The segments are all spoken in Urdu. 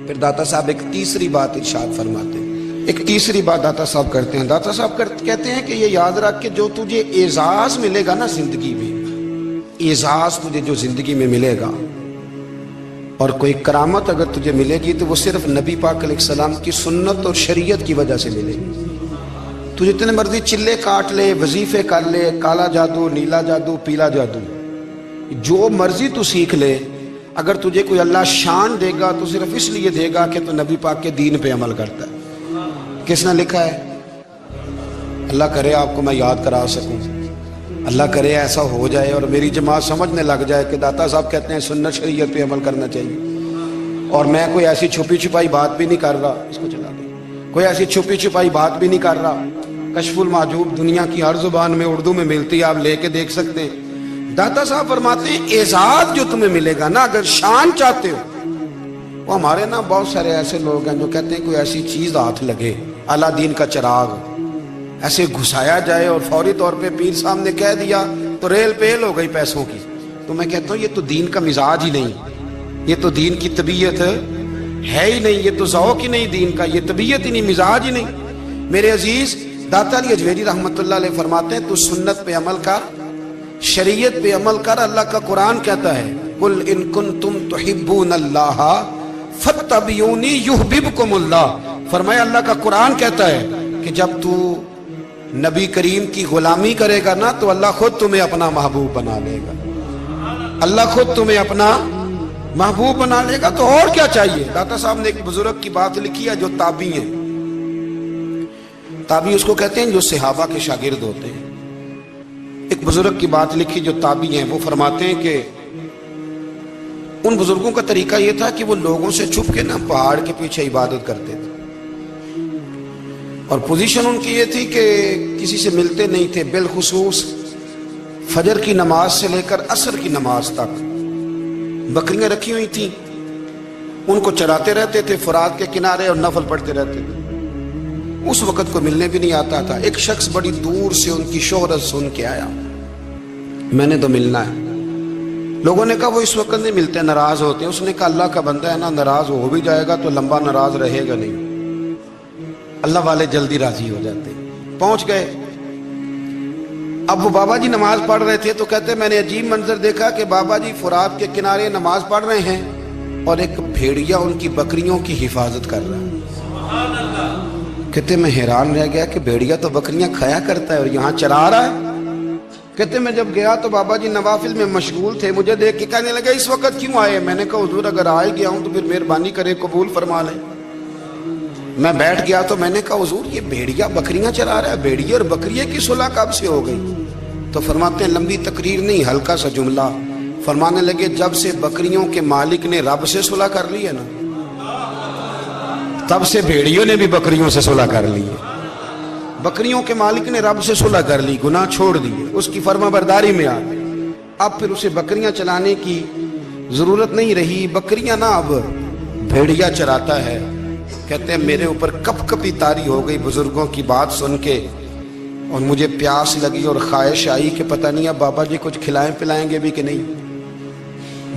پھر داتا صاحب ایک تیسری بات ارشاد فرماتے ہیں، ایک تیسری بات داتا صاحب کرتے ہیں. داتا صاحب کہتے ہیں کہ یہ یاد رکھ کہ جو تجھے اعزاز ملے گا نا زندگی میں، اعزاز تجھے جو زندگی میں ملے گا اور کوئی کرامت اگر تجھے ملے گی تو وہ صرف نبی پاک علیہ السلام کی سنت اور شریعت کی وجہ سے ملے گی. تو جتنے مرضی چلے کاٹ لے، وظیفے کر لے، کالا جادو، نیلا جادو، پیلا جادو، جو مرضی تو سیکھ لے، اگر تجھے کوئی اللہ شان دے گا تو صرف اس لیے دے گا کہ تو نبی پاک کے دین پہ عمل کرتا ہے. کس نے لکھا ہے؟ اللہ کرے آپ کو میں یاد کرا سکوں، اللہ کرے ایسا ہو جائے اور میری جماعت سمجھنے لگ جائے کہ داتا صاحب کہتے ہیں سنت شریعت پہ عمل کرنا چاہیے، اور میں کوئی ایسی چھپی چھپائی بات بھی نہیں کر رہا، اس کو چلا دیں، کوئی ایسی چھپی چھپائی بات بھی نہیں کر رہا. کشف المحجوب دنیا کی ہر زبان میں اردو میں ملتی ہے، آپ لے کے دیکھ سکتے ہیں. داتا صاحب فرماتے ہیں اعزاز جو تمہیں ملے گا نا، اگر شان چاہتے ہو، وہ ہمارے نا بہت سارے ایسے لوگ ہیں جو کہتے ہیں کوئی ایسی چیز ہاتھ لگے، اعلیٰ دین کا چراغ ایسے گھسایا جائے اور فوری طور پہ پیر صاحب نے کہہ دیا تو ریل پیل ہو گئی پیسوں کی. تو میں کہتا ہوں یہ تو دین کا مزاج ہی نہیں، یہ تو دین کی طبیعت ہے ہی نہیں، یہ تو ذوق ہی نہیں دین کا، یہ طبیعت ہی نہیں، مزاج ہی نہیں. میرے عزیز داتا علی اجویری رحمۃ اللہ علیہ فرماتے ہیں تو سنت پہ عمل کر، شریعت پہ عمل کر. اللہ کا قرآن کہتا ہے قل ان کنتم تحبون اللہ فاتبعونی یحببکم اللہ. فرمایا اللہ کا قرآن کہتا ہے کہ جب تو نبی کریم کی غلامی کرے گا نا تو اللہ خود تمہیں اپنا محبوب بنا لے گا، اللہ خود تمہیں اپنا محبوب بنا لے گا. تو اور کیا چاہیے؟ داتا صاحب نے ایک بزرگ کی بات لکھی ہے جو تابعی ہیں، تابعی اس کو کہتے ہیں جو صحابہ کے شاگرد ہوتے ہیں. ایک بزرگ کی بات لکھی جو تابعی ہیں، وہ فرماتے ہیں کہ ان بزرگوں کا طریقہ یہ تھا کہ وہ لوگوں سے چھپ کے نا پہاڑ کے پیچھے عبادت کرتے تھے، اور پوزیشن ان کی یہ تھی کہ کسی سے ملتے نہیں تھے، بالخصوص فجر کی نماز سے لے کر عصر کی نماز تک بکریاں رکھی ہوئی تھیں، ان کو چراتے رہتے تھے فرات کے کنارے اور نفل پڑھتے رہتے تھے. اس وقت کو ملنے بھی نہیں آتا تھا. ایک شخص بڑی دور سے ان کی شہرت سن کے آیا، میں نے تو ملنا ہے. لوگوں نے کہا وہ اس وقت نہیں ملتے، ناراض ہوتے ہیں. اس نے کہا اللہ کا بندہ ہے نا، ناراض ہو بھی جائے گا تو لمبا ناراض رہے گا نہیں، اللہ والے جلدی راضی ہو جاتے. پہنچ گئے. اب وہ بابا جی نماز پڑھ رہے تھے تو کہتے میں نے عجیب منظر دیکھا کہ بابا جی فرات کے کنارے نماز پڑھ رہے ہیں اور ایک بھیڑیا ان کی بکریوں کی حفاظت کر رہا ہے. کہتے میں حیران رہ گیا کہ بھیڑیا تو بکریاں کھایا کرتا ہے اور یہاں چرا رہا ہے. کہتے میں جب گیا تو بابا جی نوافل میں مشغول تھے، مجھے دیکھ کے کہنے لگے اس وقت کیوں آئے؟ میں نے کہا حضور اگر آئے گیا ہوں تو پھر مہربانی کرے قبول فرما لیں. میں بیٹھ گیا تو میں نے کہا حضور یہ بھیڑیا بکریاں چرا رہا ہے، بھیڑیا اور بکریے کی صلح کب سے ہو گئی؟ تو فرماتے ہیں لمبی تقریر نہیں، ہلکا سا جملہ. فرمانے لگے جب سے بکریوں کے مالک نے رب سے صلح کر لی ہے نا، تب سے بھیڑیوں نے بھی بکریوں سے صلح کر لی ہے. بکریوں کے مالک نے رب سے صلح کر لی، گناہ چھوڑ دیے، اس کی فرما برداری میں آ گئے. اب پھر اسے بکریاں چلانے کی ضرورت نہیں رہی، بکریاں نہ اب بھیڑیا چراتا ہے. کہتے ہیں میرے اوپر کپ کپی طاری ہو گئی بزرگوں کی بات سن کے، اور مجھے پیاس لگی اور خواہش آئی کہ پتہ نہیں اب بابا جی کچھ کھلائیں پلائیں گے بھی کہ نہیں،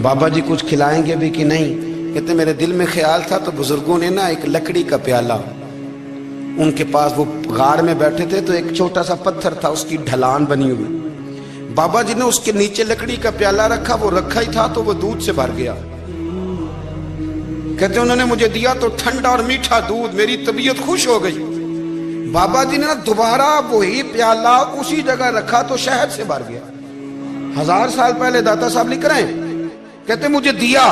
بابا جی کچھ کھلائیں گے بھی کہ نہیں. کہتے میرے دل میں خیال تھا تو بزرگوں نے نا ایک لکڑی کا پیالہ، ان کے پاس وہ غار میں بیٹھے تھے تو ایک چھوٹا سا پتھر تھا، اس کی ڈھلان بنی ہوئی، بابا جی نے اس کے نیچے لکڑی کا پیالہ رکھا، وہ رکھا ہی تھا تو وہ دودھ سے بھر گیا. کہتے انہوں نے مجھے دیا تو ٹھنڈا اور میٹھا دودھ، میری طبیعت خوش ہو گئی. بابا جی نے دوبارہ وہی پیالہ اسی جگہ رکھا تو شہد سے بھر گیا. 1000 سال پہلے داتا صاحب لکھ رہے ہیں. کہتے مجھے دیا،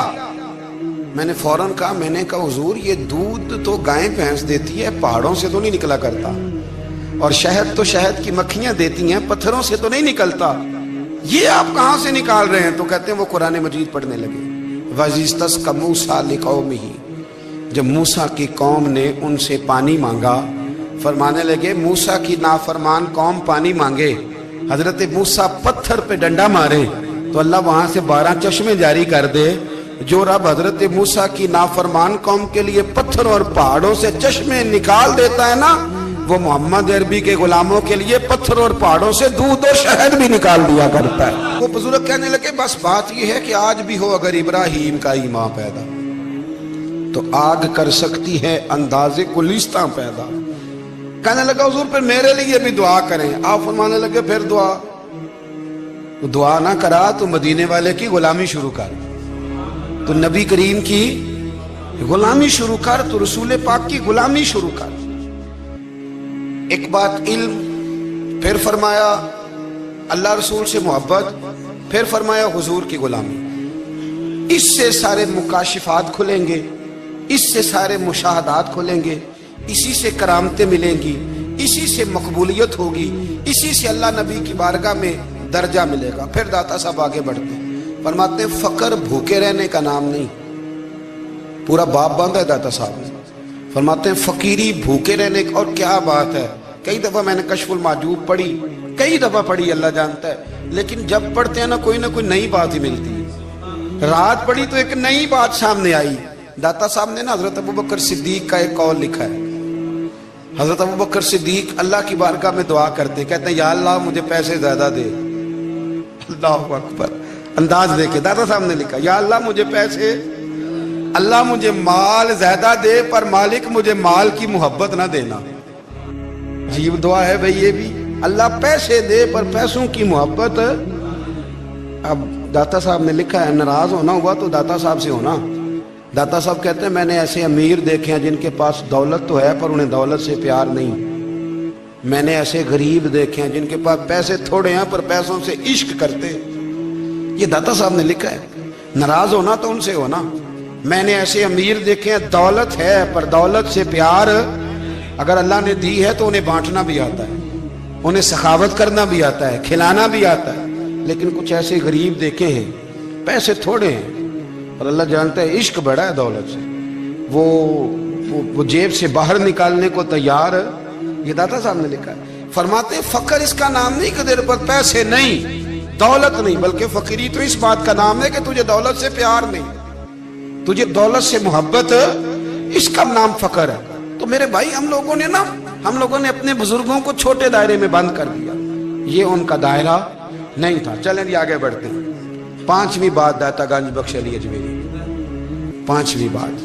میں نے فوراً کہا، میں نے کہا حضور یہ دودھ تو گائیں بھینس دیتی ہے، پہاڑوں سے تو نہیں نکلا کرتا، اور شہد تو شہد کی مکھیاں دیتی ہیں، پتھروں سے تو نہیں نکلتا، یہ آپ کہاں سے نکال رہے ہیں؟ تو کہتے ہیں وہ قرآن مجید پڑھنے لگے. وَإِذِ اسْتَسْقَى مُوسَىٰ لِقَوْمِهِ، جب موسیٰ کی قوم نے ان سے پانی مانگا، فرمانے لگے موسیٰ کی نافرمان قوم پانی مانگے، حضرت موسیٰ پتھر پہ ڈنڈا مارے تو اللہ وہاں سے 12 چشمے جاری کر دے. جو رب حضرت موسیٰ کی نافرمان قوم کے لیے پتھر اور پہاڑوں سے چشمے نکال دیتا ہے نا، وہ محمد عربی کے غلاموں کے لیے پتھر اور پہاڑوں سے دودھ اور شہد بھی نکال دیا کرتا ہے. وہ بزرگ کہنے لگے بس بات یہ ہے کہ آج بھی ہو اگر ابراہیم کا ایمان پیدا، تو آگ کر سکتی ہے اندازے گلستاں پیدا. کہنے لگا حضور پھر میرے لیے بھی دعا کریں. آپ فرمانے لگے پھر دعا نہ کرا تو مدینے والے کی غلامی شروع کر, تو نبی کریم کی غلامی شروع کر, تو رسول پاک کی غلامی شروع کر. ایک بات علم, پھر فرمایا اللہ رسول سے محبت, پھر فرمایا حضور کی غلامی. اس سے سارے مکاشفات کھلیں گے, اس سے سارے مشاہدات کھلیں گے, اسی سے کرامتیں ملیں گی, اسی سے مقبولیت ہوگی, اسی سے اللہ نبی کی بارگاہ میں درجہ ملے گا. پھر داتا صاحب آگے بڑھتے ہیں, فرماتے ہیں فقر بھوکے رہنے کا نام نہیں. پورا باب باندھا ہے داتا صاحب نے. فرماتے ہیں فقیری بھوکے رہنے کا, اور کیا بات ہے. کئی دفعہ میں نے کشف المحجوب پڑھی, کئی دفعہ پڑھی, اللہ جانتا ہے, لیکن جب پڑھتے ہیں نا کوئی نہ کوئی نئی بات ہی ملتی ہے. رات پڑھی تو ایک نئی بات سامنے آئی. داتا صاحب نے نا حضرت ابوبکر صدیق کا ایک قول لکھا ہے. حضرت ابوبکر صدیق اللہ کی بارگاہ میں دعا کرتے, کہتے ہیں یا اللہ مجھے پیسے زیادہ دے. اللہ اکبر, انداز دیکھے داتا صاحب نے لکھا یا اللہ مجھے پیسے, اللہ مجھے مال زیادہ دے, پر مالک مجھے مال کی محبت نہ دینا. عجیب دعا ہے بھئی یہ بھی, اللہ پیسے دے پر پیسوں کی محبت. اب داتا صاحب نے لکھا ہے ناراض ہونا ہوا تو داتا صاحب سے ہونا. داتا صاحب کہتے ہیں میں نے ایسے امیر دیکھے ہیں جن کے پاس دولت تو ہے پر انہیں دولت سے پیار نہیں. میں نے ایسے غریب دیکھے ہیں جن کے پاس پیسے تھوڑے ہیں پر پیسوں سے عشق کرتے. یہ داتا صاحب نے لکھا ہے. ناراض ہونا تو ان سے ہونا. میں نے ایسے امیر دیکھے ہیں دولت ہے پر دولت سے پیار, اگر اللہ نے دی ہے تو انہیں بانٹنا بھی آتا ہے, انہیں سخاوت کرنا بھی آتا ہے, کھلانا بھی آتا ہے. لیکن کچھ ایسے غریب دیکھے ہیں پیسے تھوڑے ہیں اور اللہ جانتا ہے عشق بڑا ہے دولت سے, وہ جیب سے باہر نکالنے کو تیار. یہ داتا صاحب نے لکھا ہے. فرماتے فقر اس کا نام نہیں کہ تیرے پر پیسے نہیں, دولت نہیں, بلکہ فقیری تو اس بات کا نام ہے کہ تجھے دولت سے پیار نہیں, تجھے دولت سے محبت, اس کا نام فقر ہے. تو میرے بھائی ہم لوگوں نے اپنے بزرگوں کو چھوٹے دائرے میں بند کر دیا, یہ ان کا دائرہ نہیں تھا. چلیں جی آگے بڑھتے ہیں. پانچویں بات داتا گنج بخش علی اجمیری. پانچویں بات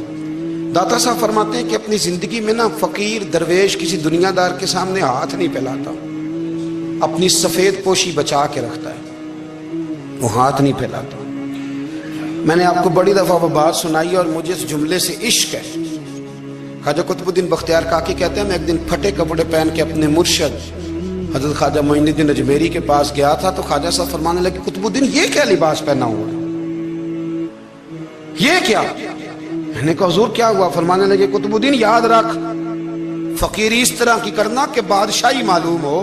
داتا صاحب فرماتے ہیں کہ اپنی زندگی میں نا فقیر درویش کسی دنیا دار کے سامنے ہاتھ نہیں پھیلاتا, اپنی سفید پوشی بچا کے رکھتا ہے, وہ ہاتھ نہیں پھیلاتا. میں نے آپ کو بڑی دفعہ وہ بات سنائی اور مجھے اس جملے سے عشق ہے. خواجہ قطب الدین بختیار کاکی کہتے ہیں میں ایک دن پھٹے کپڑے پہن کے اپنے مرشد حضرت خواجہ معین الدین اجمیری کے پاس گیا تھا, تو خواجہ صاحب فرمانے لگے قطب الدین یہ کیا لباس پہنا ہوا ہے, یہ کیا؟ میں نے کہا حضور کیا ہوا؟ فرمانے لگے قطب الدین یاد رکھ فقیری اس طرح کی کرنا کہ بادشاہی معلوم ہو,